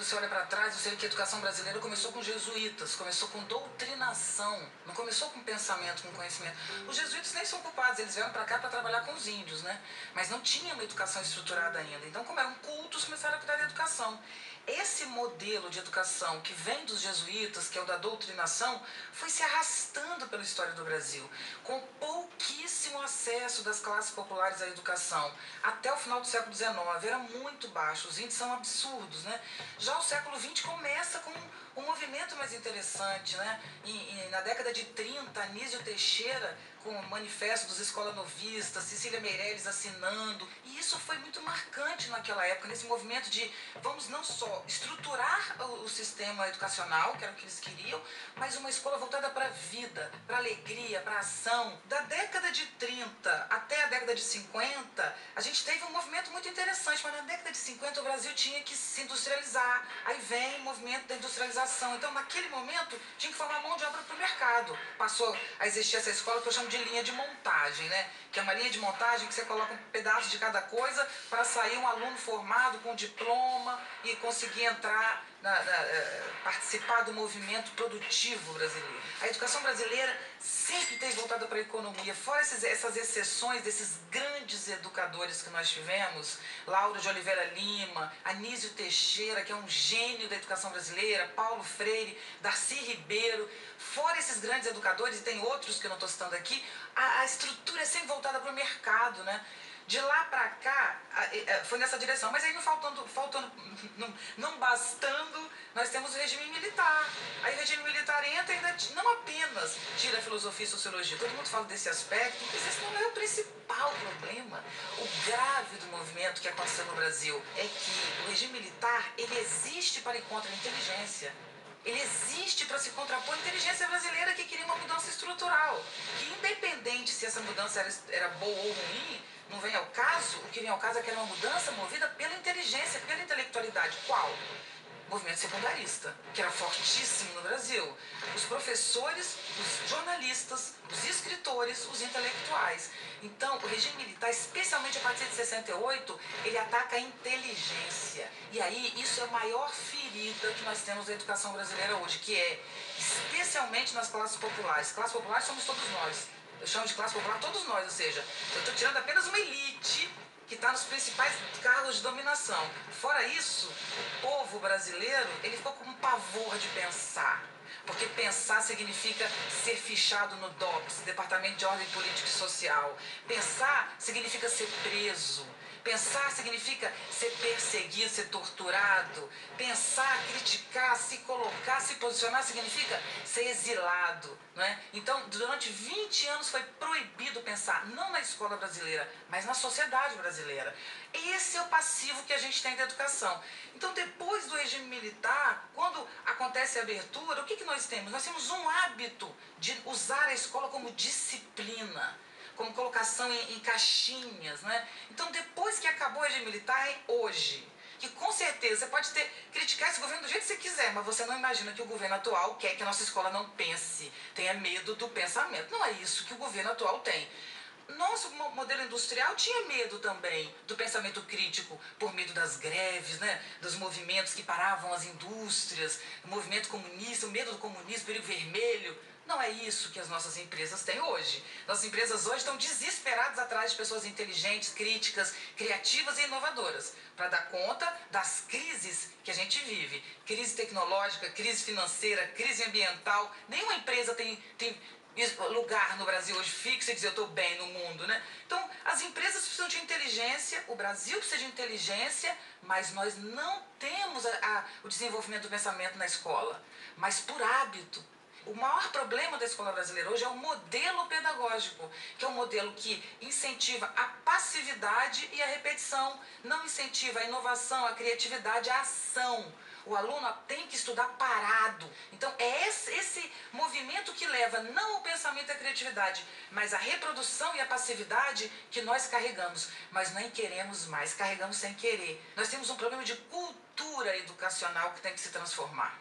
você olha para trás, você vê que a educação brasileira começou com jesuítas, começou com doutrinação, não começou com pensamento, com conhecimento. Os jesuítas nem são culpados, eles vieram para cá para trabalhar com os índios, né? Mas não tinha uma educação estruturada ainda. Então, como eram cultos, começaram a cuidar da educação. Esse modelo de educação que vem dos jesuítas, que é o da doutrinação, foi se arrastando pela história do Brasil, com pouquíssimo acesso das classes populares à educação. Até o final do século XIX era muito baixo, os índices são absurdos, né? Já o século XX começa com um movimento mais interessante, né? Na década de 30, Anísio Teixeira, com o manifesto dos escolanovistas, Cecília Meirelles assinando, e isso foi muito marcante naquela época, nesse movimento de vamos não só estruturar o sistema educacional, que era o que eles queriam, mas uma escola voltada para a vida, para a alegria, para a ação. Da década de 30 até a década de 50, a gente teve um movimento muito interessante, mas na década de 50 o Brasil tinha que se industrializar, aí vem o movimento da industrialização. Então, naquele momento, tinha que formar mão de obra para o mercado. Passou a existir essa escola que eu chamo de linha de montagem, né? Que é uma linha de montagem que você coloca um pedaço de cada coisa para sair um aluno formado com diploma e conseguir entrar, participar do movimento produtivo brasileiro. A educação brasileira sempre esteve voltada para a economia, fora essas exceções desses grandes educadores que nós tivemos, Lauro de Oliveira Lima, Anísio Teixeira, que é um gênio da educação brasileira, Paulo Freire, Darcy Ribeiro, fora esses grandes educadores, e tem outros que eu não estou citando aqui, a estrutura é sempre voltada para o mercado, né? De lá para cá, foi nessa direção, mas aí não bastando, nós temos o regime militar. Aí o regime militar entra e ainda não apenas tira a filosofia e sociologia, todo mundo fala desse aspecto, mas esse não é o principal problema. O grave do movimento que aconteceu no Brasil é que o regime militar, ele existe para ir contra a inteligência. Ele existe para se contrapor à inteligência brasileira que queria uma mudança estrutural. Que independente se essa mudança era boa ou ruim, não vem ao caso, o que vem ao caso é que era uma mudança movida pela inteligência, pela intelectualidade. Qual? O movimento secundarista, que era fortíssimo no Brasil. Os professores, os jornalistas, os escritores, os intelectuais. Então, o regime militar, especialmente a partir de 68, ele ataca a inteligência. E aí, isso é a maior ferida que nós temos na educação brasileira hoje, que é, especialmente nas classes populares. Classes populares somos todos nós. Eu chamo de classe popular todos nós, ou seja, eu estou tirando apenas uma elite que está nos principais cargos de dominação. Fora isso, o povo brasileiro, ele ficou com um pavor de pensar. Porque pensar significa ser fichado no DOPS, Departamento de Ordem Política e Social. Pensar significa ser preso. Pensar significa ser perseguido, ser torturado. Pensar, criticar, se colocar, se posicionar significa ser exilado, não é? Então, durante 20 anos foi proibido pensar, não na escola brasileira, mas na sociedade brasileira. Esse é o passivo que a gente tem da educação. Então, depois do regime militar, quando acontece a abertura, o que nós temos? Nós temos um hábito de usar a escola como disciplina, como colocação em caixinhas, né? Então, depois que acabou o regime militar, é hoje. Que com certeza você pode criticar esse governo do jeito que você quiser, mas você não imagina que o governo atual quer que a nossa escola não pense, tenha medo do pensamento. Não é isso que o governo atual tem. Nosso modelo industrial tinha medo também do pensamento crítico, por medo das greves, né? Dos movimentos que paravam as indústrias, o movimento comunista, o medo do comunismo, perigo vermelho. Não é isso que as nossas empresas têm hoje. Nossas empresas hoje estão desesperadas atrás de pessoas inteligentes, críticas, criativas e inovadoras, para dar conta das crises que a gente vive. Crise tecnológica, crise financeira, crise ambiental. Nenhuma empresa tem lugar no Brasil hoje fixo e dizer eu estou bem no mundo, né? Então, as empresas precisam de inteligência, o Brasil precisa de inteligência, mas nós não temos o desenvolvimento do pensamento na escola, mas por hábito. O maior problema da escola brasileira hoje é o modelo pedagógico, que é um modelo que incentiva a passividade e a repetição, não incentiva a inovação, a criatividade, a ação. O aluno tem que estudar parado. Então, é esse movimento que leva não ao pensamento e à criatividade, mas à reprodução e à passividade que nós carregamos. Mas nem queremos mais, carregamos sem querer. Nós temos um problema de cultura educacional que tem que se transformar.